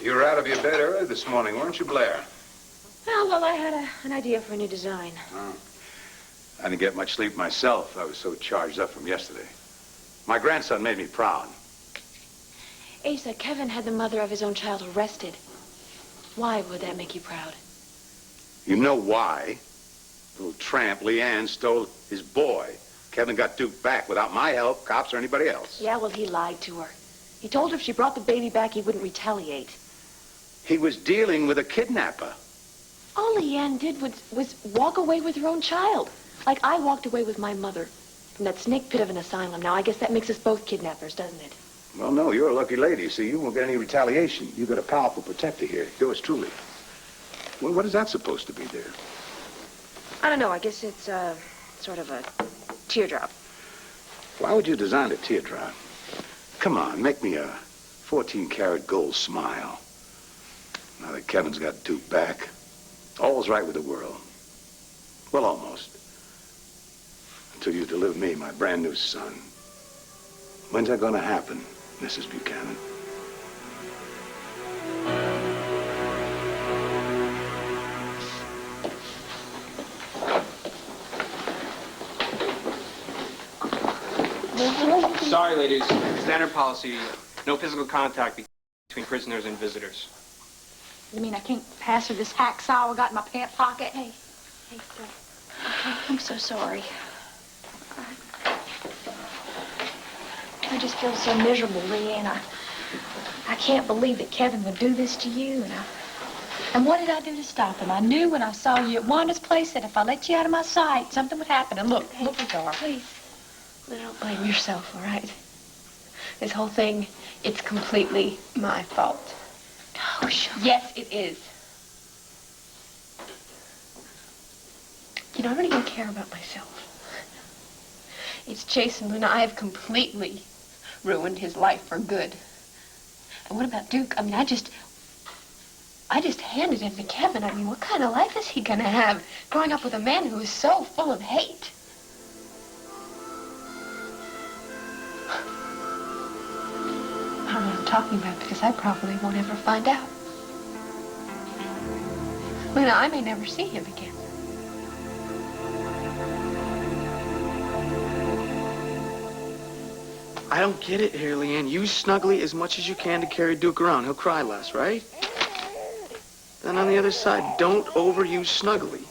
You were out of your bed early this morning, weren't you, Blair? Oh, well, I had an idea for a new design. Oh. I didn't get much sleep myself. I was so charged up from yesterday. My grandson made me proud. Asa, Kevin had the mother of his own child arrested. Why would that make you proud? You know why? Little tramp Leanne stole his boy. Kevin got Duke back without my help, cops, or anybody else. Yeah, well, he lied to her. He told her if she brought the baby back, he wouldn't retaliate. He was dealing with a kidnapper. All Leanne did was walk away with her own child. Like I walked away with my mother from that snake pit of an asylum. Now, I guess that makes us both kidnappers, doesn't it? Well, no, you're a lucky lady. See, you won't get any retaliation. You've got a powerful protector here. Yours truly. Well, what is that supposed to be there? I don't know. I guess it's sort of a teardrop. Why would you design a teardrop? Come on, make me a 14-karat gold smile. Now that Kevin's got Duke back, all's right with the world. Well, almost. Until you deliver me my brand new son. When's that gonna happen, Mrs. Buchanan? Sorry, ladies. Standard policy, no physical contact between prisoners and visitors. You mean I can't pass her this hacksaw I got in my pant pocket? Hey, I'm so sorry. I just feel so miserable, Leanne. I can't believe that Kevin would do this to you, And what did I do to stop him? I knew when I saw you at Wanda's place that if I let you out of my sight, something would happen. And look at her. Please, don't blame yourself, all right? This whole thing, it's completely my fault. Oh, sure. Yes, it is. You know, I don't even care about myself. It's Chase and Luna. I have completely ruined his life for good. And what about Duke? I mean, I just handed him to Kevin. I mean, what kind of life is he gonna have growing up with a man who is so full of hate? I don't know what I'm talking about because I probably won't ever find out. Luna, I may never see him again. I don't get it here, Leanne. Use Snuggly as much as you can to carry Duke around. He'll cry less, right? Then on the other side, don't overuse Snuggly.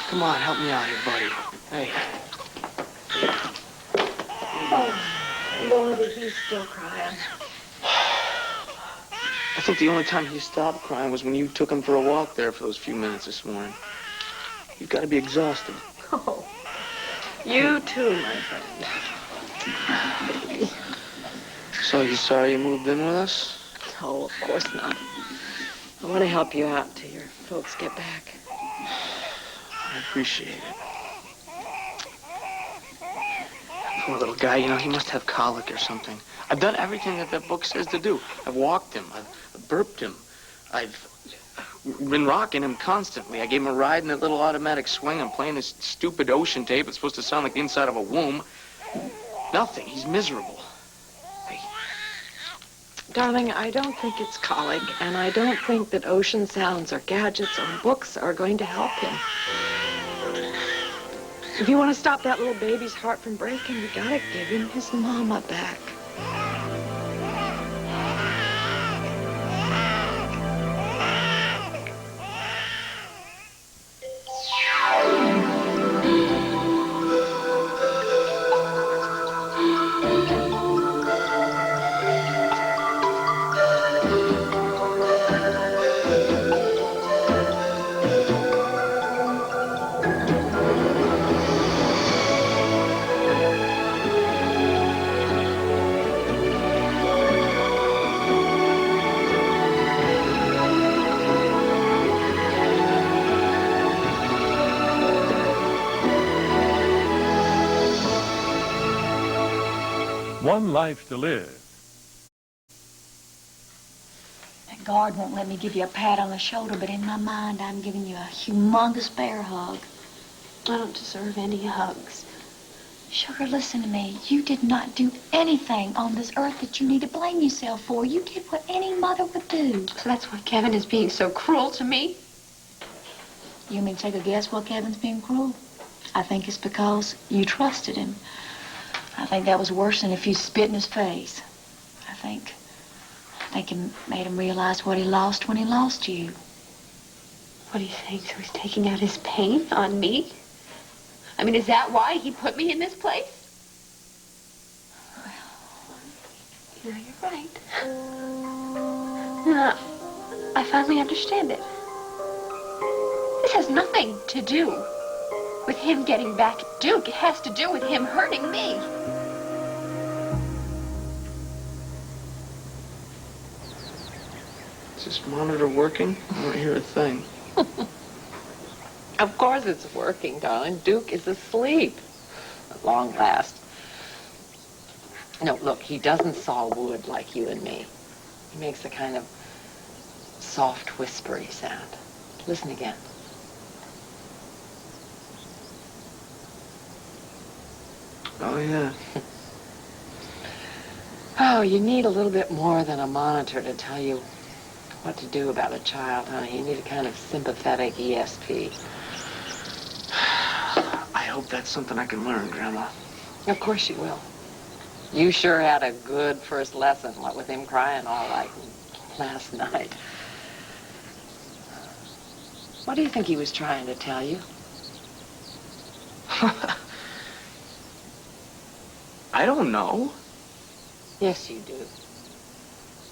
Come on, help me out here, buddy. Hey. Oh, Lordy, he's still crying. I think the only time he stopped crying was when you took him for a walk there for those few minutes this morning. You've got to be exhausted. Oh, you too, my friend. So you sorry you moved in with us? Oh, of course not. I want to help you out till your folks get back. I appreciate it. Poor little guy, you know, he must have colic or something. I've done everything that book says to do. I've walked him. I've burped him. I've been rocking him constantly. I gave him a ride in that little automatic swing. I'm playing this stupid ocean tape. It's supposed to sound like the inside of a womb. Nothing. He's miserable. Hey. Darling, I don't think it's colic, and I don't think that ocean sounds or gadgets or books are going to help him. If you want to stop that little baby's heart from breaking, you gotta give him his mama back. One life to live. That guard won't let me give you a pat on the shoulder, but in my mind, I'm giving you a humongous bear hug. I don't deserve any hugs. Sugar, listen to me. You did not do anything on this earth that you need to blame yourself for. You did what any mother would do. So that's why Kevin is being so cruel to me? You mean take a guess why Kevin's being cruel? I think it's because you trusted him. I think that was worse than if you spit in his face. I think it made him realize what he lost when he lost you. What do you think? So he's taking out his pain on me? I mean, is that why he put me in this place? Well, you're right. No, I finally understand it. This has nothing to do with him getting back at Duke. It has to do with him hurting me. Is this monitor working? I don't hear a thing. Of course it's working, darling. Duke is asleep. At long last. No, look, he doesn't saw wood like you and me. He makes a kind of soft, whispery sound. Listen again. Oh, yeah. Oh, you need a little bit more than a monitor to tell you what to do about a child, honey. You need a kind of sympathetic ESP. I hope that's something I can learn, Grandma. Of course you will. You sure had a good first lesson, what with him crying all like last night. What do you think he was trying to tell you? I don't know. Yes, you do.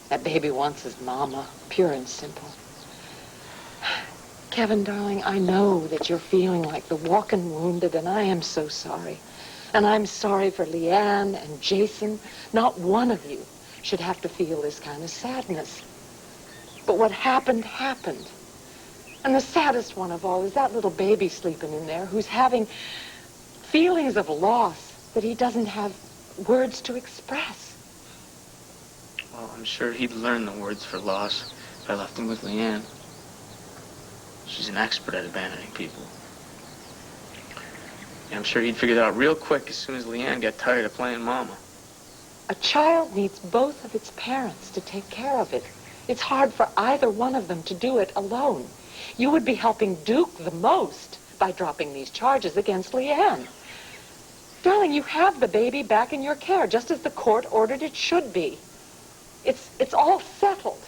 That baby wants his mama, pure and simple. Kevin, darling, I know that you're feeling like the walking wounded, and I am so sorry. And I'm sorry for Leanne and Jason. Not one of you should have to feel this kind of sadness. But what happened, happened. And the saddest one of all is that little baby sleeping in there who's having feelings of loss that he doesn't have words to express. Well, I'm sure he'd learn the words for loss if I left him with Leanne. She's an expert at abandoning people. And I'm sure he'd figure that out real quick as soon as Leanne got tired of playing Mama. A child needs both of its parents to take care of it. It's hard for either one of them to do it alone. You would be helping Duke the most by dropping these charges against Leanne. Darling, you have the baby back in your care, just as the court ordered it should be. It's all settled.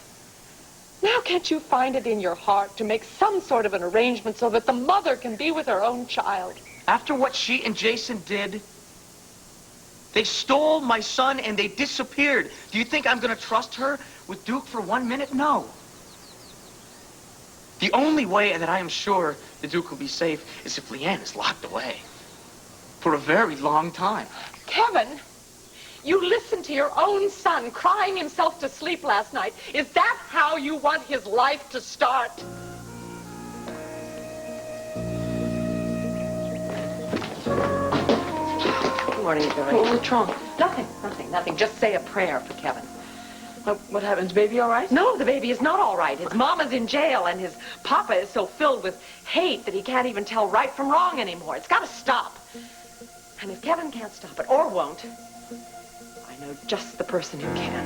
Now can't you find it in your heart to make some sort of an arrangement so that the mother can be with her own child? After what she and Jason did, they stole my son and they disappeared. Do you think I'm going to trust her with Duke for 1 minute? No. The only way that I am sure the Duke will be safe is if Leanne is locked away. For a very long time. Kevin, you listened to your own son crying himself to sleep last night. Is that how you want his life to start? Good morning, Billy. What's wrong? Nothing. Just say a prayer for Kevin. What happens? Baby all right? No, the baby is not all right. His mama's in jail, and his papa is so filled with hate that he can't even tell right from wrong anymore. It's got to stop. And if Kevin can't stop it, or won't, I know just the person who can.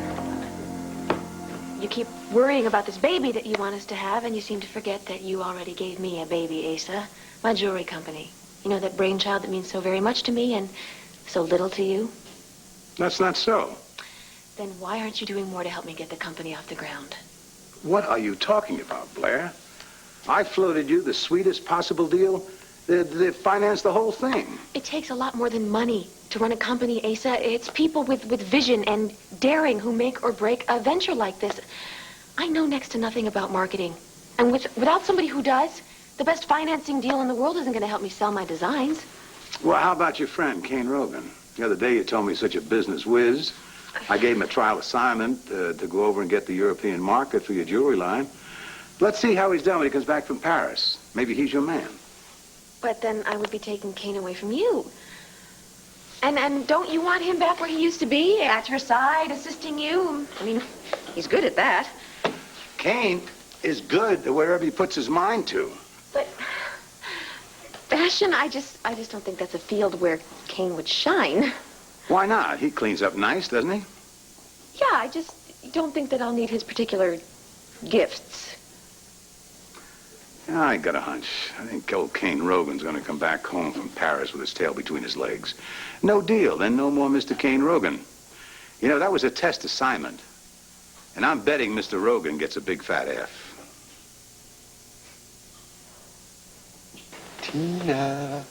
You keep worrying about this baby that you want us to have, and you seem to forget that you already gave me a baby, Asa. My jewelry company. You know, that brainchild that means so very much to me and so little to you? That's not so. Then why aren't you doing more to help me get the company off the ground? What are you talking about, Blair? I floated you the sweetest possible deal that financed the whole thing. It takes a lot more than money to run a company, Asa. It's people with vision and daring who make or break a venture like this. I know next to nothing about marketing. And without somebody who does, the best financing deal in the world isn't going to help me sell my designs. Well, how about your friend, Kane Rogan? The other day you told me he's such a business whiz. I gave him a trial assignment to go over and get the European market for your jewelry line. Let's see how he's done when he comes back from Paris. Maybe he's your man. But then I would be taking Kane away from you. And don't you want him back where he used to be, at your side, assisting you? I mean, he's good at that. Kane is good wherever he puts his mind to. But fashion, I just don't think that's a field where Kane would shine. Why not? He cleans up nice, doesn't he? Yeah, I just don't think that I'll need his particular gifts. Yeah, I got a hunch. I think old Kane Rogan's going to come back home from Paris with his tail between his legs. No deal, then no more Mr. Kane Rogan. You know, that was a test assignment. And I'm betting Mr. Rogan gets a big fat F. Tina.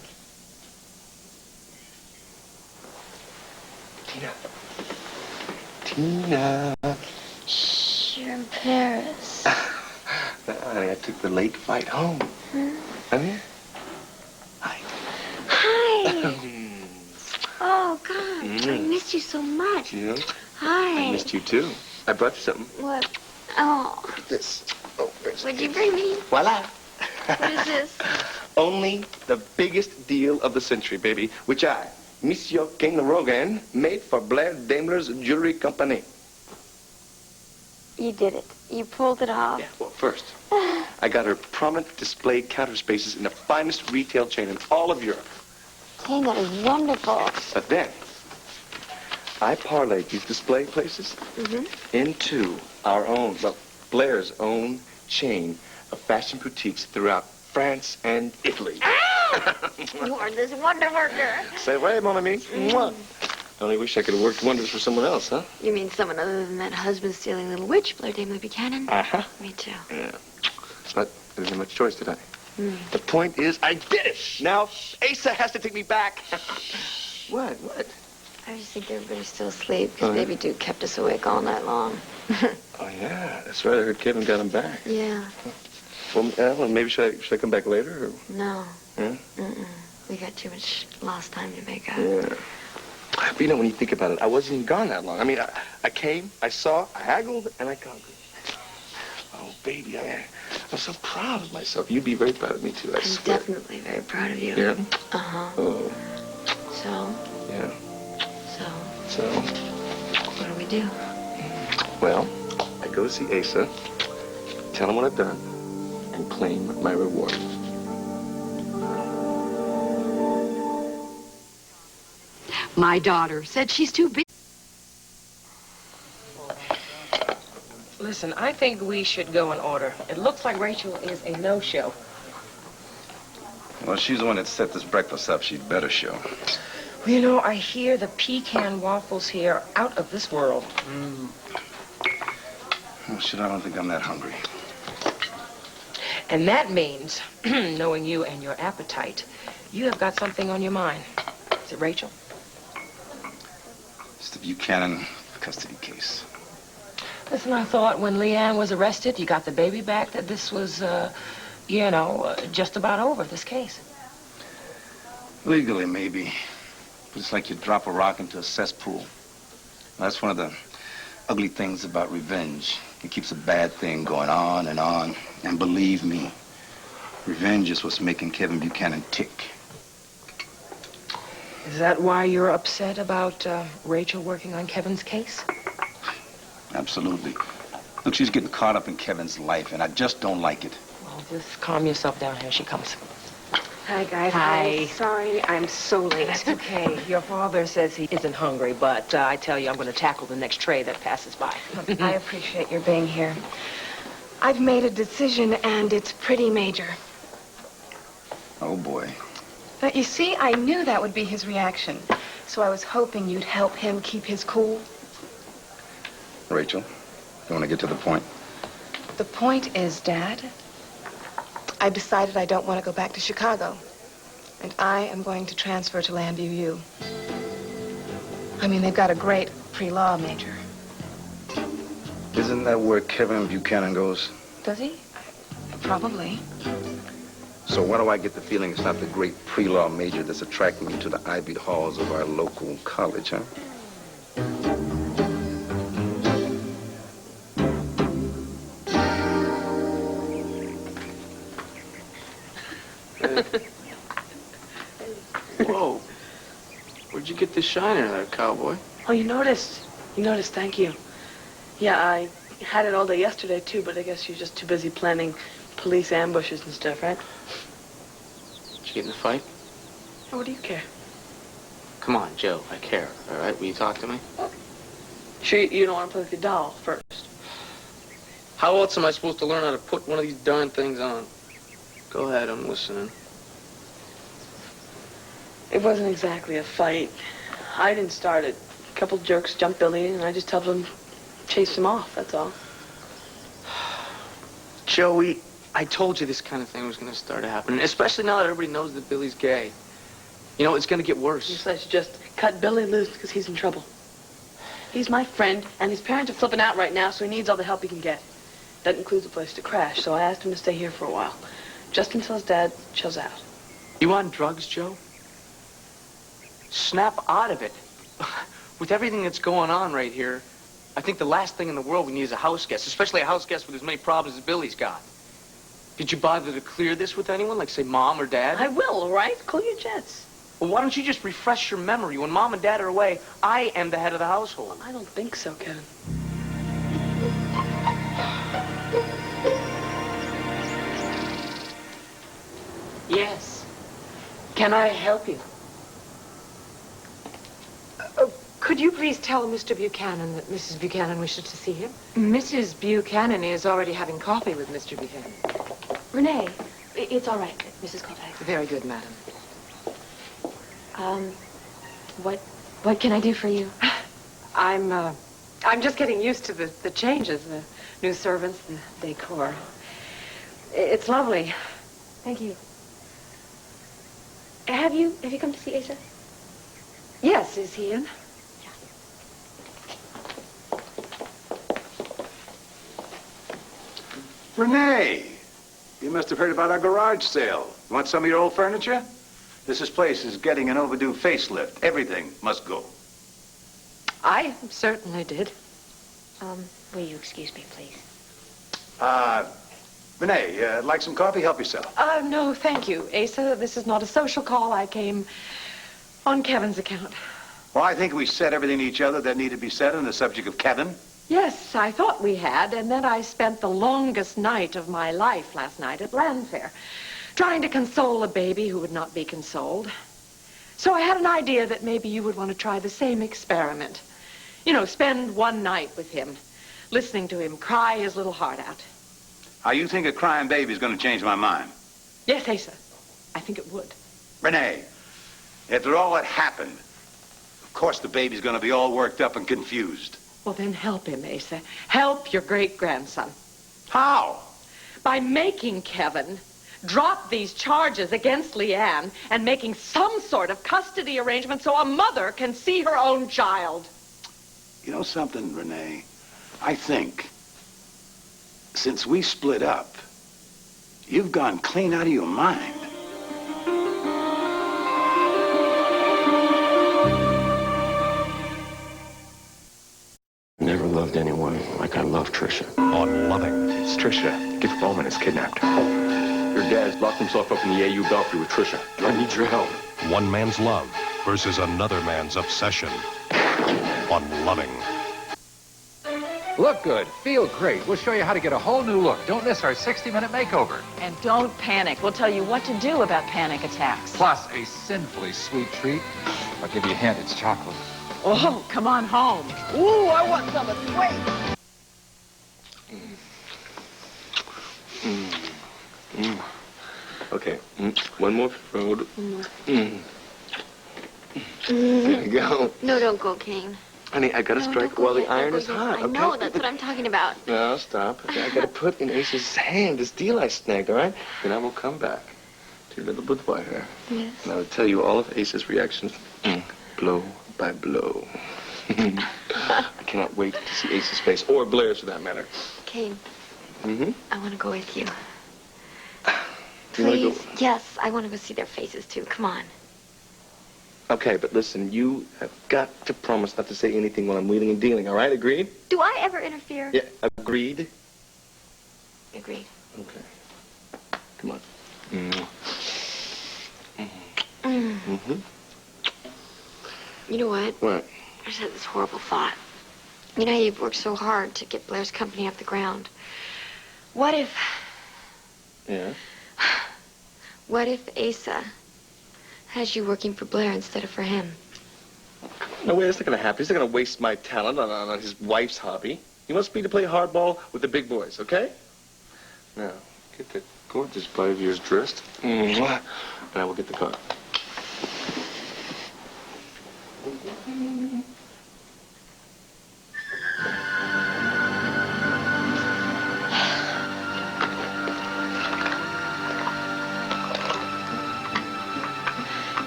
Tina. Shh, you're in Paris. Honey, I took the late flight home. Honey? Hi. Hi. Oh, God. I missed you so much. You know? Hi. I missed you too. I brought you something. What? Oh. Look at this. Oh, What'd you bring me? Voila. What is this? Only the biggest deal of the century, baby, which I, Monsieur King Rogan, made for Blair Daimler's Jewelry Company. You did it. You pulled it off. Yeah, well, first, I got her prominent display counter spaces in the finest retail chain in all of Europe. Dang, that is wonderful. But then, I parlayed these display places into our own, well, Blair's own chain of fashion boutiques throughout France and Italy. You are this wonder worker. Say, wait, mon ami. Mwah. I only wish I could have worked wonders for someone else, huh? You mean someone other than that husband-stealing little witch, Blair Daimler Buchanan? Uh-huh. Me too. Yeah. But I didn't have much choice, did I? The point is, I did it. Now, Asa has to take me back. What? I just think everybody's still asleep because Baby Duke kept us awake all night long. Oh, yeah. That's right. I heard Kevin got him back. Yeah. Well, maybe should I come back later? Or? No. Yeah? We got too much lost time to make up. Yeah. But you know, when you think about it, I wasn't even gone that long. I mean, I came, I saw, I haggled, and I conquered. Oh, baby, I'm so proud of myself. You'd be very proud of me, too, I swear. I'm definitely very proud of you. Yeah? Uh-huh. Oh. So? Yeah. So, what do we do? Well, I go see Asa, tell him what I've done, and claim my reward. My daughter said she's too big. Listen, I think we should go in order. It looks like Rachel is a no-show. Well, she's the one that set this breakfast up. She'd better show. You know, I hear the pecan waffles here are out of this world. Well, shit, I don't think I'm that hungry. And that means, knowing you and your appetite, you have got something on your mind. Is it Rachel? It's the Buchanan custody case. Listen, I thought when Leanne was arrested, you got the baby back, that this was, just about over, this case. Legally, maybe. But it's like you drop a rock into a cesspool. That's one of the ugly things about revenge. It keeps a bad thing going on. And believe me, revenge is what's making Kevin Buchanan tick. Is that why you're upset about Rachel working on Kevin's case? Absolutely. Look, she's getting caught up in Kevin's life, and I just don't like it. Well, just calm yourself down. Here she comes. Hi, guys. Hi. I'm sorry I'm so late. That's okay. Your father says he isn't hungry, but I tell you, I'm going to tackle the next tray that passes by. I appreciate your being here. I've made a decision, and it's pretty major. Oh, boy. But you see, I knew that would be his reaction. So I was hoping you'd help him keep his cool. Rachel, you want to get to the point? The point is, Dad, I've decided I don't want to go back to Chicago. And I am going to transfer to Lambview U. I mean, they've got a great pre-law major. Isn't that where Kevin Buchanan goes? Does he? Probably. So why do I get the feeling it's not the great pre-law major that's attracting me to the ivied halls of our local college, huh? Whoa. Where'd you get this shiner there, cowboy? Oh, you noticed. Thank you. Yeah, I had it all day yesterday, too, but I guess you're just too busy planning police ambushes and stuff, right? Did you get in a fight? Oh, what do you care? Come on, Joe, I care, all right? Will you talk to me? Sure, you don't want to play with your doll first. How else am I supposed to learn how to put one of these darn things on? Go ahead, I'm listening. It wasn't exactly a fight. I didn't start it. A couple jerks jumped Billy, and I just helped them chase him off, that's all. Joey, I told you this kind of thing was going to start happening, especially now that everybody knows that Billy's gay. You know, it's going to get worse. You said just cut Billy loose because he's in trouble. He's my friend, and his parents are flipping out right now, so he needs all the help he can get. That includes a place to crash, so I asked him to stay here for a while, just until his dad chills out. You on drugs, Joe? Snap out of it. With everything that's going on right here, I think the last thing in the world we need is a house guest, especially a house guest with as many problems as Billy's got. Did you bother to clear this with anyone, like, say, Mom or Dad? I will, all right? Cool your jets. Well, why don't you just refresh your memory? When Mom and Dad are away, I am the head of the household. I don't think so, Kevin. Yes. Can I help you? Could you please tell Mr. Buchanan that Mrs. Buchanan wishes to see him? Mrs. Buchanan is already having coffee with Mr. Buchanan. Renee, it's all right, Mrs. Colfax. Very good, madam. What can I do for you? I'm just getting used to the changes, the new servants, the decor. It's lovely. Thank you. Have you come to see Asa? Yes, is he in? Renee, you must have heard about our garage sale. You want some of your old furniture? This place is getting an overdue facelift. Everything must go. I certainly did. Will you excuse me, please? Renee, like some coffee? Help yourself. No, thank you, Asa. This is not a social call. I came on Kevin's account. Well, I think we said everything to each other that needed to be said on the subject of Kevin. Yes, I thought we had, and then I spent the longest night of my life last night at Land Fair, trying to console a baby who would not be consoled. So I had an idea that maybe you would want to try the same experiment. You know, spend one night with him, listening to him cry his little heart out. How you think a crying baby is going to change my mind? Yes, Asa, I think it would. Renee, after all that happened, of course the baby's going to be all worked up and confused. Well, then help him, Asa. Help your great-grandson. How? By making Kevin drop these charges against Leanne and making some sort of custody arrangement so a mother can see her own child. You know something, Renee? I think since we split up, you've gone clean out of your mind. Never loved anyone like I love Trisha. On Loving. It's Trisha. Gift Bowman has kidnapped her. Your dad's locked himself up in the AU Belfry with Trisha. I need your help. One man's love versus another man's obsession. On Loving. Look good, feel great. We'll show you how to get a whole new look. Don't miss our 60-minute makeover. And don't panic. We'll tell you what to do about panic attacks. Plus a sinfully sweet treat. I'll give you a hint, it's chocolate. Oh, come on home. Ooh, I want some of this. Wait. Okay, one more road. There you go. No, don't go, Kane. Honey, I gotta strike while the iron is hot, I okay? know, that's what I'm talking about. No, stop. Okay, I gotta put in Ace's hand this deal I snagged, all right? Then I will come back to your little boudoir. Yes. And I will tell you all of Ace's reactions, blow by blow. I cannot wait to see Ace's face, or Blair's for that matter. Kane, Mm-hmm. I want to go with you. You wanna go? Please. Yes, I want to go see their faces, too. Come on. Okay, but listen, you have got to promise not to say anything while I'm wheeling and dealing, all right? Agreed? Do I ever interfere? Yeah, agreed? Agreed. Okay. Come on. You know what? What? I just had this horrible thought. You know how you've worked so hard to get Blair's company off the ground. What if... Yeah? What if Asa has you working for Blair instead of for him? No way, that's not going to happen. He's not going to waste my talent on his wife's hobby. He wants me to play hardball with the big boys, okay? Now, get that gorgeous bride of yours dressed. Mwah. And I will get the car.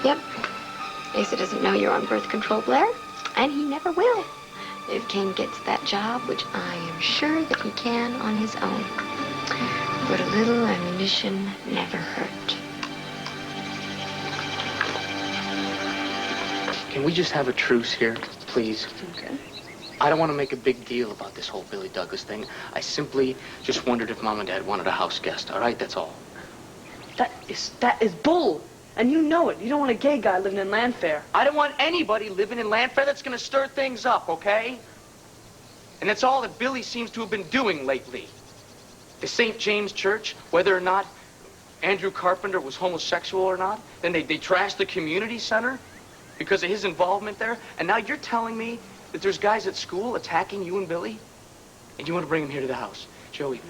Yep. Asa doesn't know you're on birth control, Blair, and he never will. If Ken gets that job, which I am sure that he can on his own. But a little ammunition never hurt. Can we just have a truce here, please? Okay. I don't want to make a big deal about this whole Billy Douglas thing. I simply just wondered if Mom and Dad wanted a house guest, all right? That's all. That is bull. And you know it. You don't want a gay guy living in Landfair. I don't want anybody living in Landfair that's going to stir things up, okay? And that's all that Billy seems to have been doing lately. The St. James Church, whether or not Andrew Carpenter was homosexual or not, then they trashed the community center because of his involvement there. And now you're telling me that there's guys at school attacking you and Billy? And you want to bring him here to the house? Joey,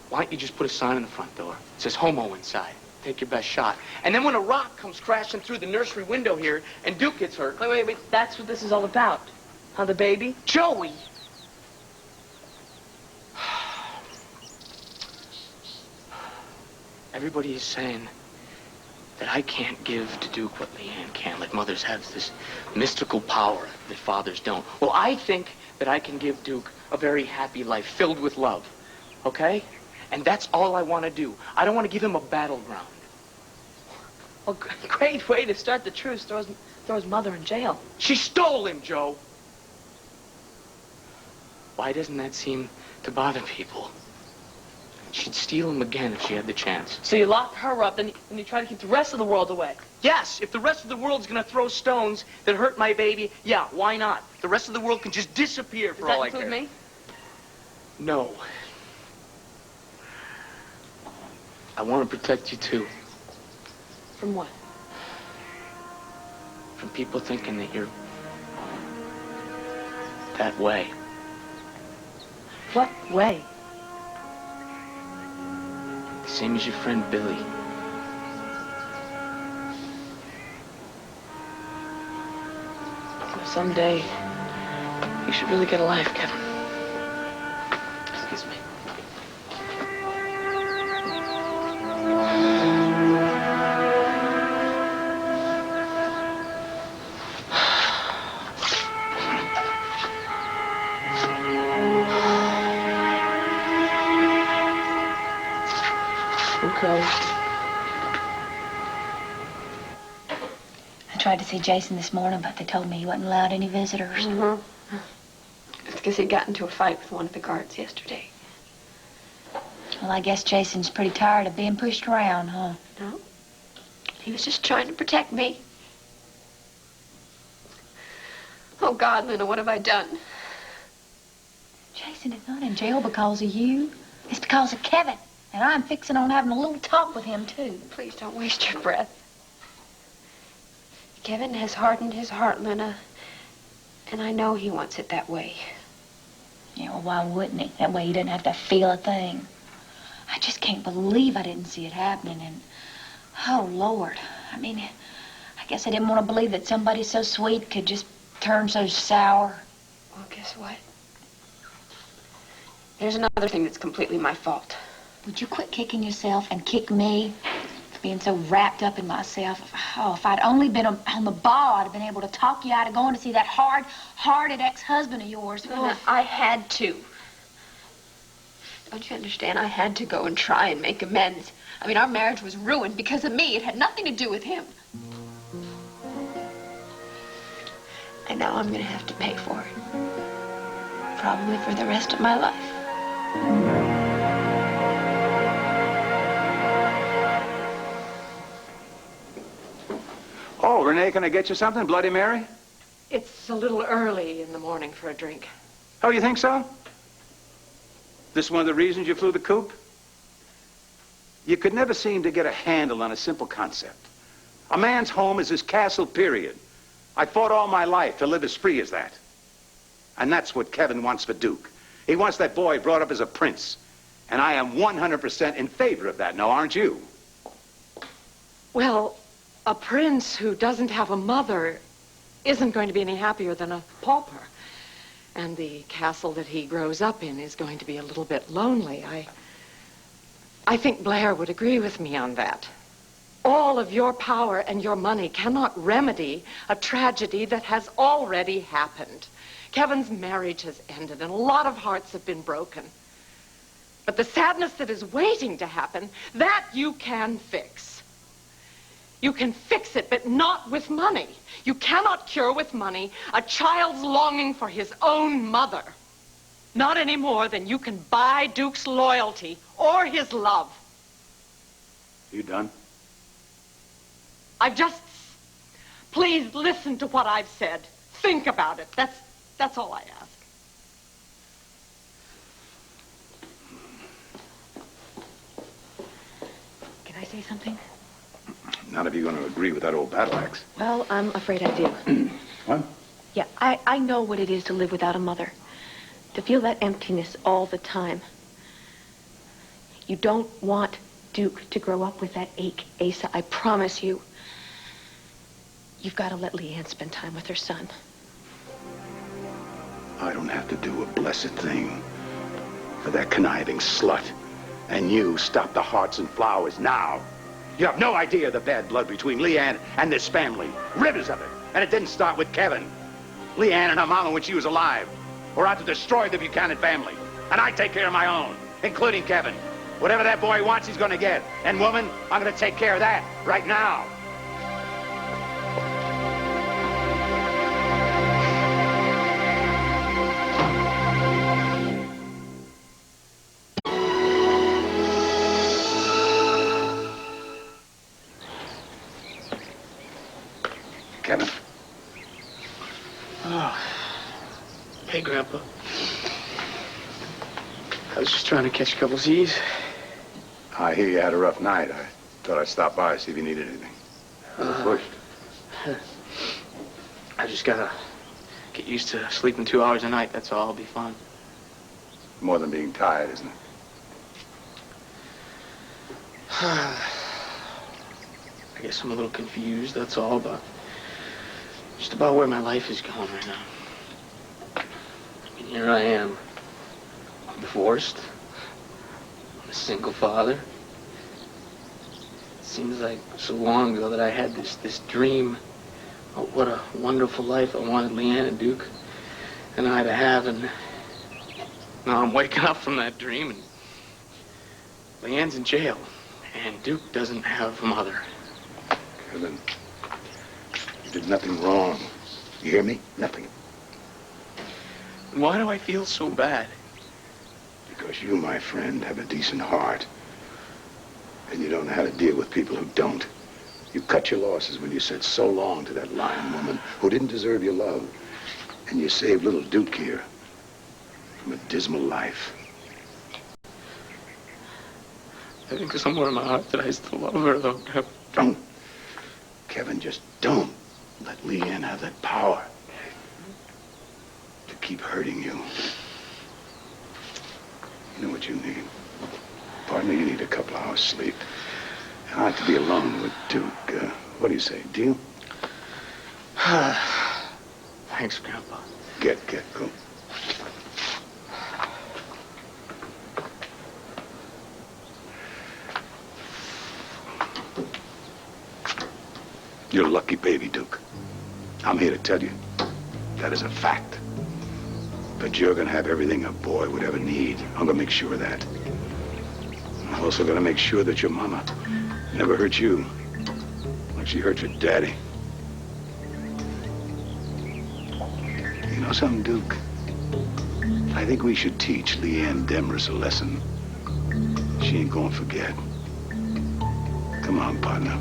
why don't you just put a sign on the front door? It says homo inside. Take your best shot. And then when a rock comes crashing through the nursery window here and Duke gets hurt... Wait. That's what this is all about. Huh, the baby? Joey! Everybody is saying that I can't give to Duke what Leanne can. Like mothers have this mystical power that fathers don't. Well, I think that I can give Duke a very happy life filled with love. Okay? And that's all I want to do. I don't want to give him a battleground. Well, great way to start the truce. Throw his mother in jail. She stole him, Joe. Why doesn't that seem to bother people? She'd steal him again if she had the chance. So you lock her up, then you try to keep the rest of the world away. Yes, if the rest of the world's going to throw stones that hurt my baby, yeah, why not? The rest of the world can just disappear for all I care. Does that include me? No. I want to protect you, too. From what? From people thinking that you're that way. What way? The same as your friend Billy. Someday, you should really get a life, Kevin. Excuse me. Okay. I tried to see Jason this morning, but they told me he wasn't allowed any visitors. Mm-hmm. It's because he got into a fight with one of the guards yesterday. Well, I guess Jason's pretty tired of being pushed around, huh? No. He was just trying to protect me. Oh, God, Lena, what have I done? Jason is not in jail because of you. It's because of Kevin. And I'm fixing on having a little talk with him, too. Please don't waste your breath. Kevin has hardened his heart, Lena. And I know he wants it that way. Yeah, well, why wouldn't he? That way he didn't have to feel a thing. I just can't believe I didn't see it happening. And, oh, Lord. I mean, I guess I didn't want to believe that somebody so sweet could just turn so sour. Well, guess what? There's another thing that's completely my fault. Would you quit kicking yourself and kick me for being so wrapped up in myself? Oh, if I'd only been on the ball, I'd have been able to talk you out of going to see that hard-hearted ex-husband of yours. Lena, I had to. Don't you understand? I had to go and try and make amends. I mean, our marriage was ruined because of me. It had nothing to do with him. And now I'm going to have to pay for it. Probably for the rest of my life. Oh, Renee, can I get you something? Bloody Mary? It's a little early in the morning for a drink. Oh, you think so? This one of the reasons you flew the coop? You could never seem to get a handle on a simple concept. A man's home is his castle, period. I fought all my life to live as free as that. And that's what Kevin wants for Duke. He wants that boy brought up as a prince. And I am 100% in favor of that. Now, aren't you? Well, a prince who doesn't have a mother isn't going to be any happier than a pauper. And the castle that he grows up in is going to be a little bit lonely. I think Blair would agree with me on that. All of your power and your money cannot remedy a tragedy that has already happened. Kevin's marriage has ended, and a lot of hearts have been broken. But the sadness that is waiting to happen, that you can fix. You can fix it, but not with money. You cannot cure with money a child's longing for his own mother. Not any more than you can buy Duke's loyalty or his love. You done? Please listen to what I've said. Think about it. That's all I ask. Can I say something? Not if you're going to agree with that old battle axe. Well, I'm afraid I do. What? Yeah, I know what it is to live without a mother. To feel that emptiness all the time. You don't want Duke to grow up with that ache, Asa. I promise you. You've got to let Leanne spend time with her son. I don't have to do a blessed thing for that conniving slut. And you stop the hearts and flowers now. You have no idea of the bad blood between Leanne and this family. Rivers of it. And it didn't start with Kevin. Leanne and her mama, when she was alive, were out to destroy the Buchanan family. And I take care of my own, including Kevin. Whatever that boy wants, he's going to get. And woman, I'm going to take care of that right now. Kevin. Oh. Hey, Grandpa. I was just trying to catch a couple Z's. I hear you had a rough night. I thought I'd stop by, see if you needed anything. Pushed. I just gotta get used to sleeping 2 hours a night. That's all. I'll be fine. More than being tired, isn't it? I guess I'm a little confused, that's all, but just about where my life is going right now. I mean, here I am. I'm divorced. I'm a single father. It seems like so long ago that I had this dream. Oh, what a wonderful life I wanted Leanne and Duke and I to have, and now I'm waking up from that dream, and Leanne's in jail, and Duke doesn't have a mother. Kevin, you did nothing wrong. You hear me? Nothing. Why do I feel so bad? Because you, my friend, have a decent heart. And you don't know how to deal with people who don't. You cut your losses when you said so long to that lying woman who didn't deserve your love. And you saved little Duke here from a dismal life. I think somewhere in my heart that I still love her, though. Don't. Kevin, just don't let Leanne have that power to keep hurting you. You know what you need? Partner, you need a couple hours sleep. And I like to be alone with Duke. What do you say? Deal? Thanks, Grandpa. Go. You're a lucky baby, Duke. I'm here to tell you that is a fact. But you're gonna have everything a boy would ever need. I'm gonna make sure of that. I'm also gonna make sure that your mama never hurt you like she hurt your daddy. You know something, Duke? I think we should teach Leanne Demers a lesson she ain't gonna forget. Come on, partner.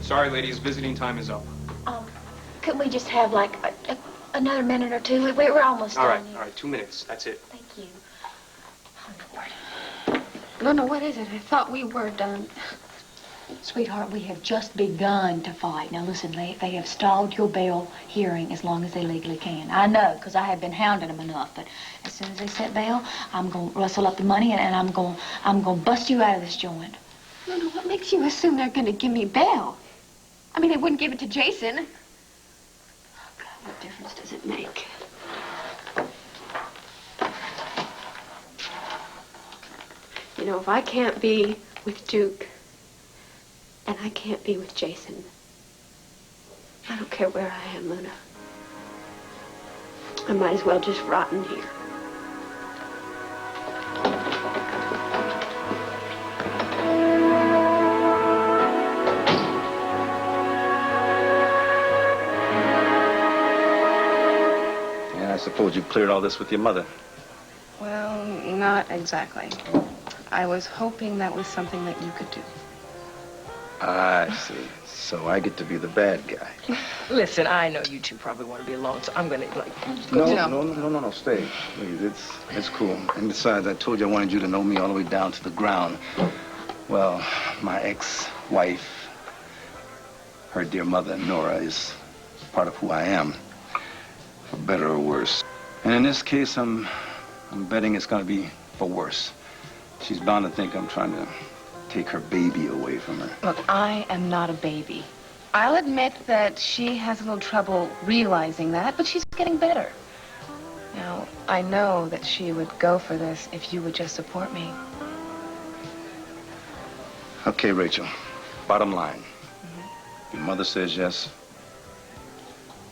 Sorry, ladies, visiting time is up. Couldn't we just have, like, another minute or two? We're almost All done right, 2 minutes. That's it. Thank you. Oh, Lord. No, what is it? I thought we were done. Sweetheart, we have just begun to fight. Now, listen, they have stalled your bail hearing as long as they legally can. I know, because I have been hounding them enough. But as soon as they set bail, I'm going to rustle up the money, and I'm going to bust you out of this joint. No, what makes you assume they're going to give me bail? I mean, they wouldn't give it to Jason. Oh, God, what difference does it make? You know, if I can't be with Duke, and I can't be with Jason, I don't care where I am, Luna. I might as well just rot in here. And I suppose you cleared all this with your mother. Well, not exactly. I was hoping that was something that you could do. I see. So I get to be the bad guy. Listen, I know you two probably want to be alone, so I'm gonna, like, No, stay. Please, it's cool. And besides, I told you I wanted you to know me all the way down to the ground. Well, my ex-wife, her dear mother, Nora, is part of who I am, for better or worse. And in this case, I'm betting it's gonna be for worse. She's bound to think I'm trying to take her baby away from her. Look, I am not a baby. I'll admit that she has a little trouble realizing that, but she's getting better. Now, I know that she would go for this if you would just support me. Okay, Rachel, bottom line. Your mother says yes.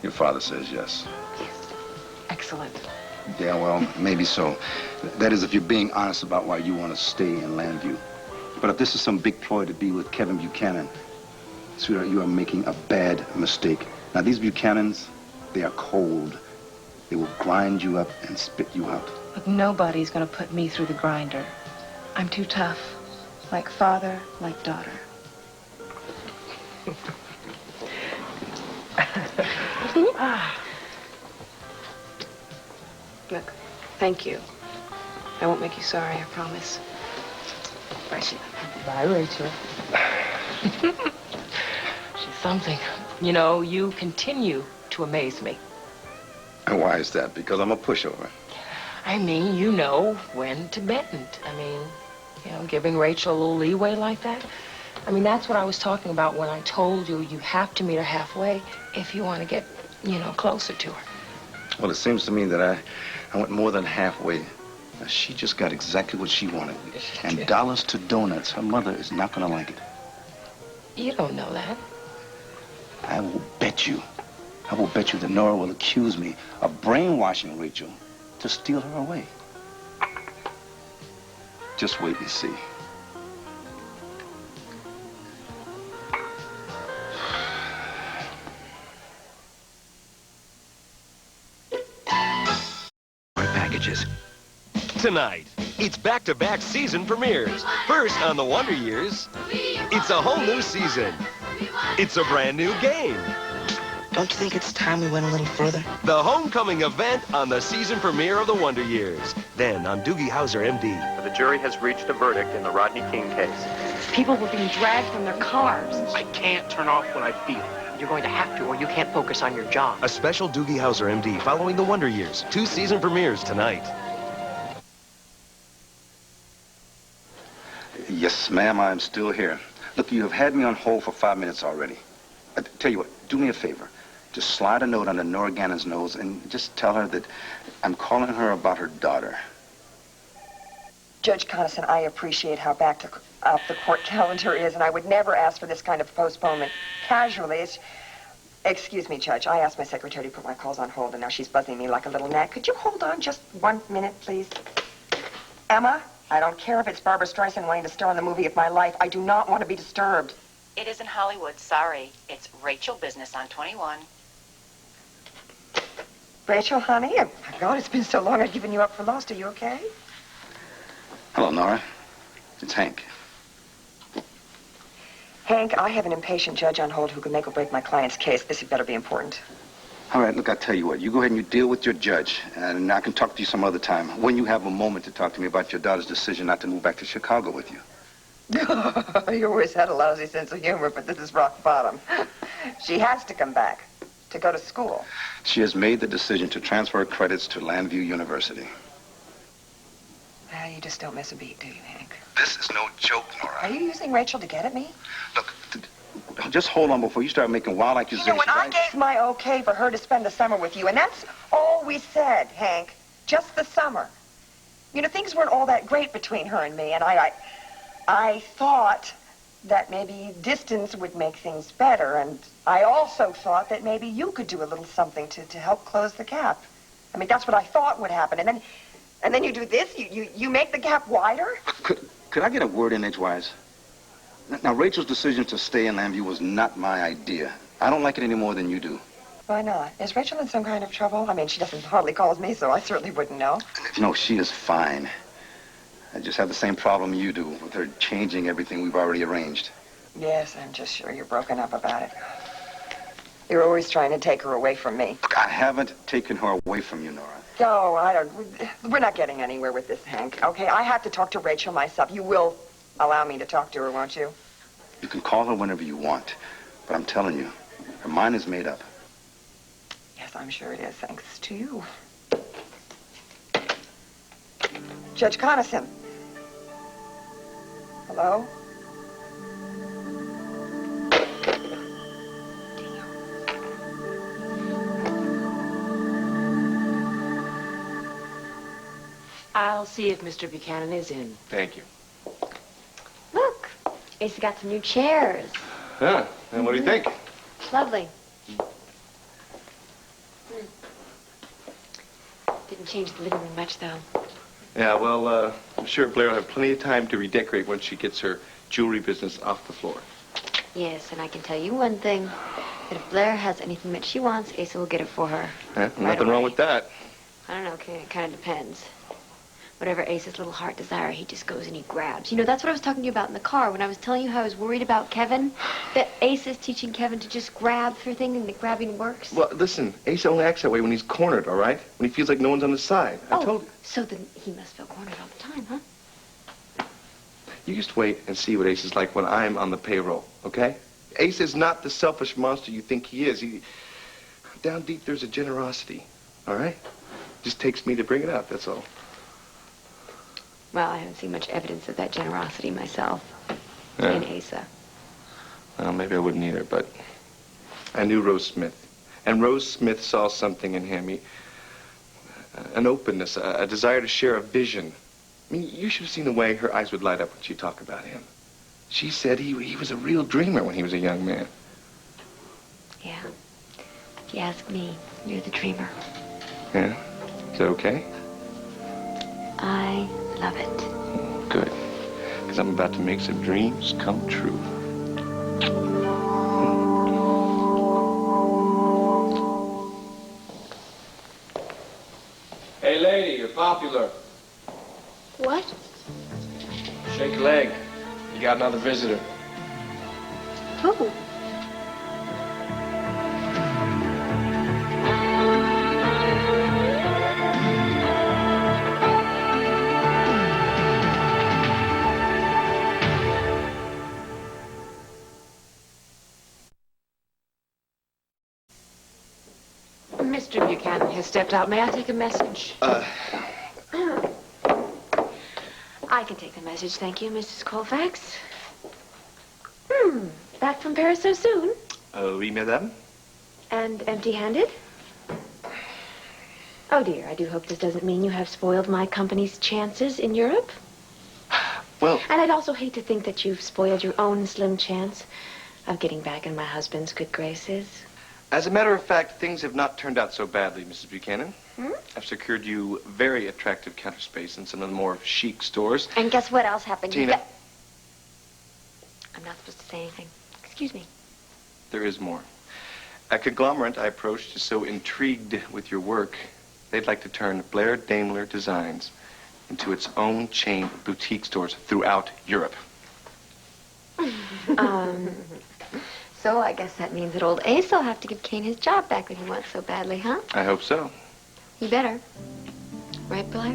Your father says yes. Excellent. Yeah, well, maybe so. That is if you're being honest about why you want to stay in Landview. But if this is some big ploy to be with Kevin Buchanan, sweetheart, you are making a bad mistake. Now, these Buchanans, they are cold. They will grind you up and spit you out. Look, nobody's gonna put me through the grinder. I'm too tough. Like father, like daughter. Look, thank you. I won't make you sorry, I promise. Bye, Sheila. Bye, Rachel. She's something. You know, you continue to amaze me. And why is that? Because I'm a pushover. I mean, you know when to bend. I mean, you know, giving Rachel a little leeway like that. I mean, that's what I was talking about when I told you you have to meet her halfway if you want to get, you know, closer to her. Well, it seems to me that I went more than halfway. Now, she just got exactly what she wanted. And dollars to donuts. Her mother is not going to like it. You don't know that. I will bet you that Nora will accuse me of brainwashing Rachel to steal her away. Just wait and see. Packages. Tonight, it's back-to-back season premieres. First on The Wonder Years, it's a whole new season. It's a brand new game. Don't you think it's time we went a little further? The homecoming event on the season premiere of The Wonder Years. Then on Doogie Howser, MD. The jury has reached a verdict in the Rodney King case. People were being dragged from their cars. I can't turn off what I feel. You're going to have to, or you can't focus on your job. A special Doogie Howser, MD, following The Wonder Years. 2 season premieres tonight. Yes, ma'am, I'm still here. Look, you have had me on hold for 5 minutes already. Tell you what, do me a favor. Just slide a note under Nora Gannon's nose and just tell her that I'm calling her about her daughter. Judge Coniston, I appreciate how backed up the court calendar is, and I would never ask for this kind of postponement casually. Excuse me, Judge. I asked my secretary to put my calls on hold, and now she's buzzing me like a little gnat. Could you hold on just 1 minute, please? Emma, I don't care if it's Barbara Streisand wanting to star in the movie of my life. I do not want to be disturbed. It isn't Hollywood, sorry. It's Rachel Business on 21. Rachel, honey? Oh, my God, it's been so long I've given you up for lost. Are you okay? Hello, Nora. It's Hank. Hank, I have an impatient judge on hold who can make or break my client's case. This had better be important. All right, look, I'll tell you what. You go ahead and you deal with your judge, and I can talk to you some other time. When you have a moment to talk to me about your daughter's decision not to move back to Chicago with you. You always had a lousy sense of humor, but this is rock bottom. She has to come back to go to school. She has made the decision to transfer her credits to Landview University. Well, you just don't miss a beat, do you, Hank? This is no joke, Nora. Are you using Rachel to get at me? Look, just hold on before you start making wild accusations. You know, when I gave my okay for her to spend the summer with you, and that's all we said, Hank, just the summer. You know, things weren't all that great between her and me, and I thought that maybe distance would make things better, and I also thought that maybe you could do a little something to help close the gap. I mean, that's what I thought would happen, and then you do this, you make the gap wider? Could I get a word in edgewise? Now, Rachel's decision to stay in Landview was not my idea. I don't like it any more than you do. Why not? Is Rachel in some kind of trouble? I mean, she doesn't hardly calls me, so I certainly wouldn't know. No, she is fine. I just have the same problem you do with her changing everything we've already arranged. Yes, I'm just sure you're broken up about it. You're always trying to take her away from me. Look, I haven't taken her away from you, Nora. No, I don't. We're not getting anywhere with this, Hank. Okay, I have to talk to Rachel myself. You will allow me to talk to her, won't you? You can call her whenever you want, but I'm telling you, her mind is made up. Yes, I'm sure it is, thanks to you. Judge Coniston. Hello? I'll see if Mr. Buchanan is in. Thank you. Look, Ace got some new chairs. Huh? And what do you think? Lovely. Didn't change the living room much, though. Yeah, well, I'm sure Blair will have plenty of time to redecorate once she gets her jewelry business off the floor. Yes, and I can tell you one thing. That if Blair has anything that she wants, Asa will get it for her. Nothing wrong with that. I don't know, okay, it kind of depends. Whatever Ace's little heart desire, he just goes and he grabs. You know, that's what I was talking to you about in the car when I was telling you how I was worried about Kevin. That Ace is teaching Kevin to just grab for things and the grabbing works. Well, listen, Ace only acts that way when he's cornered, all right? When he feels like no one's on his side. I told you. So then he must feel cornered all the time, huh? You just wait and see what Ace is like when I'm on the payroll, okay? Ace is not the selfish monster you think he is. Down deep, there's a generosity, all right? Just takes me to bring it out, that's all. Well, I haven't seen much evidence of that generosity myself in Asa. Well, maybe I wouldn't either, but I knew Rose Smith. And Rose Smith saw something in him. An openness, a desire to share a vision. I mean, you should have seen the way her eyes would light up when she talked about him. She said he was a real dreamer when he was a young man. Yeah. If you ask me, you're the dreamer. Yeah? Is that okay? I love it. Good. Because I'm about to make some dreams come true. Hey, lady, you're popular. What? Shake a leg. You got another visitor. Who? Mr. Buchanan has stepped out. May I take a message? I can take the message, thank you, Mrs. Colfax. Back from Paris so soon? Oui, madame. And empty-handed? Oh, dear, I do hope this doesn't mean you have spoiled my company's chances in Europe. Well... And I'd also hate to think that you've spoiled your own slim chance of getting back in my husband's good graces. As a matter of fact, things have not turned out so badly, Mrs. Buchanan. I've secured you very attractive counter space in some of the more chic stores. And guess what else happened? Tina. I'm not supposed to say anything. Excuse me. There is more. A conglomerate I approached is so intrigued with your work, they'd like to turn Blair Daimler Designs into its own chain of boutique stores throughout Europe. So I guess that means that old Ace will have to give Kane his job back that he wants so badly, huh? I hope so. He better. Right, Blair?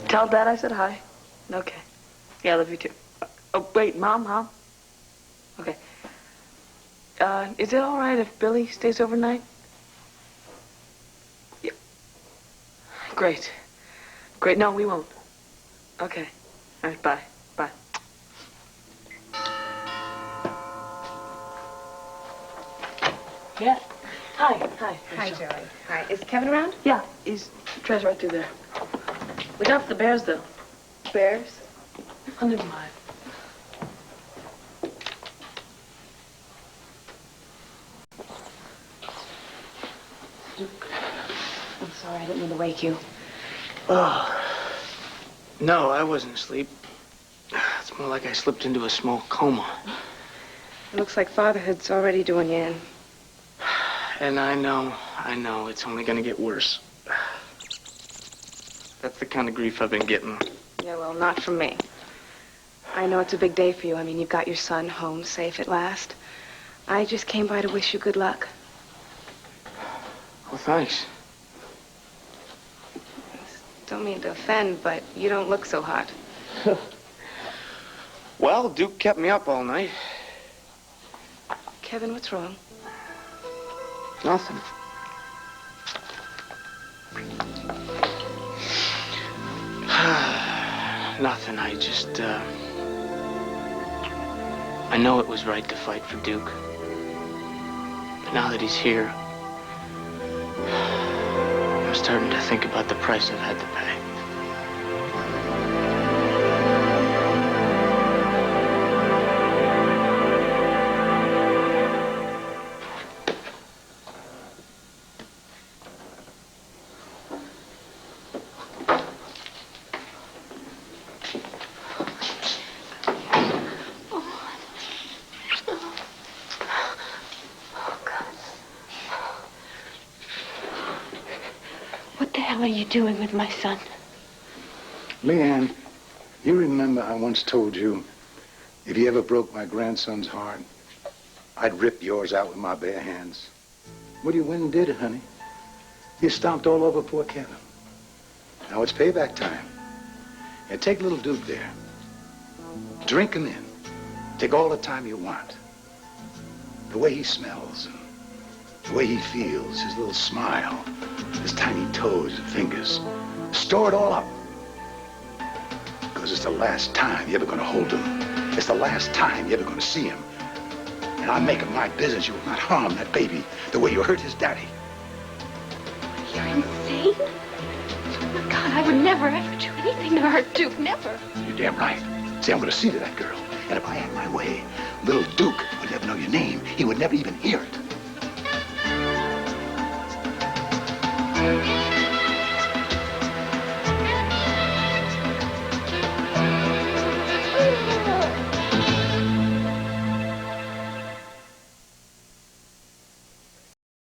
Tell Dad I said hi. Okay. Yeah, I love you too. Oh, wait, Mom? Okay. Is it all right if Billy stays overnight? Yeah. Great. Great. No, we won't. Okay. All right, bye. Bye. Yeah. Hi. Hi, Joey. Hi. Is Kevin around? Yeah, he's Tre's right through there. Look out for the bears, though. Bears? Oh, never mind. I'm sorry, I didn't mean to wake you. Oh. No, I wasn't asleep. It's more like I slipped into a small coma. It looks like fatherhood's already doing you in. And I know, it's only gonna get worse. That's the kind of grief I've been getting. Yeah, well, not from me. I know it's a big day for you. I mean, you've got your son home safe at last. I just came by to wish you good luck. Well, thanks. Don't mean to offend, but you don't look so hot. Well, Duke kept me up all night. Kevin, what's wrong? Nothing. Nothing. I just, I know it was right to fight for Duke. But now that he's here, I'm starting to think about the price I've had to pay. What are you doing with my son? Leanne, you remember I once told you, if you ever broke my grandson's heart, I'd rip yours out with my bare hands. Well, you went and did it, honey. You stomped all over poor Kevin. Now it's payback time. And take little Duke there. Drink him in. Take all the time you want. The way he smells, and the way he feels, his little smile, his tiny toes and fingers. Store it all up. Because it's the last time you're ever going to hold him. It's the last time you're ever going to see him. And I'm making my business you will not harm that baby the way you hurt his daddy. You're insane? Oh, my God, I would never ever do anything to hurt Duke, never. You're damn right. See, I'm going to see to that girl. And if I had my way, little Duke would never know your name. He would never even hear it.